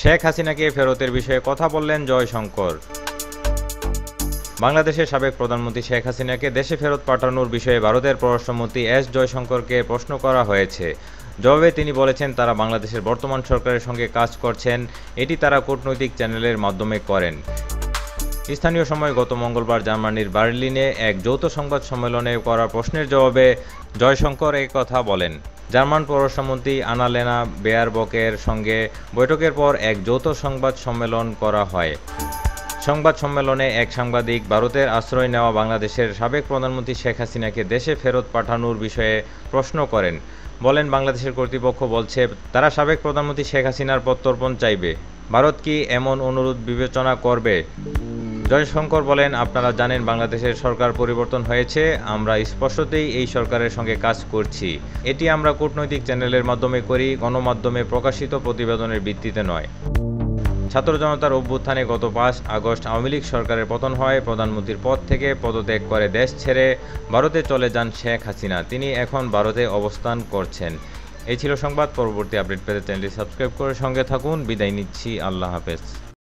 শেখ হাসিনাকে ফেরতের বিষয়ে কথা বললেন জয়শঙ্কর। বাংলাদেশের সাবেক প্রধানমন্ত্রী শেখ হাসিনাকে দেশে ফেরত পাঠানোর বিষয়ে ভারতের পররাষ্ট্রমন্ত্রী এস জয়শঙ্করকে প্রশ্ন করা হয়েছে। জবাবে তিনি বলেছেন, তারা বাংলাদেশের বর্তমান সরকারের সঙ্গে কাজ করছেন, এটি তারা কূটনৈতিক চ্যানেলের মাধ্যমে করেন। স্থানীয় সময় গত মঙ্গলবার জার্মানির বার্লিনে এক যৌথ সংবাদ সম্মেলনে করা প্রশ্নের জবাবে জয়শঙ্কর এই কথা বলেন। জার্মান পররাষ্ট্রমন্ত্রী আনালেনা বেয়ারবকের সঙ্গে বৈঠকের পর এক যৌথ সংবাদ সম্মেলন করা হয়। সংবাদ সম্মেলনে এক সাংবাদিক ভারতের আশ্রয় নেওয়া বাংলাদেশের সাবেক প্রধানমন্ত্রী শেখ হাসিনাকে দেশে ফেরত পাঠানোর বিষয়ে প্রশ্ন করেন। বলেন, বাংলাদেশের কর্তৃপক্ষ বলছে তারা সাবেক প্রধানমন্ত্রী শেখ হাসিনার প্রত্যর্পণ চাইবে। ভারত কি এমন অনুরোধ বিবেচনা করবে? জয়শঙ্কর বলেন, আপনারা জানেন বাংলাদেশের সরকার পরিবর্তন হয়েছে, আমরা স্পষ্টতই এই সরকারের সঙ্গে কাজ করছি। এটি আমরা কূটনৈতিক চ্যানেলের মাধ্যমে করি, গণমাধ্যমে প্রকাশিত প্রতিবেদনের ভিত্তিতে নয়। ছাত্র জনতার অভ্যুত্থানে গত 5 আগস্ট আওয়ামী লীগ সরকারের পতন হয়। প্রধানমন্ত্রীর পদ থেকে পদত্যাগ করে দেশ ছেড়ে ভারতে চলে যান শেখ হাসিনা। তিনি এখন ভারতে অবস্থান করছেন। এই ছিল সংবাদ। পরবর্তী আপডেট পেতে চ্যানেলটি সাবস্ক্রাইব করে সঙ্গে থাকুন। বিদায় নিচ্ছি। আল্লাহ হাফেজ।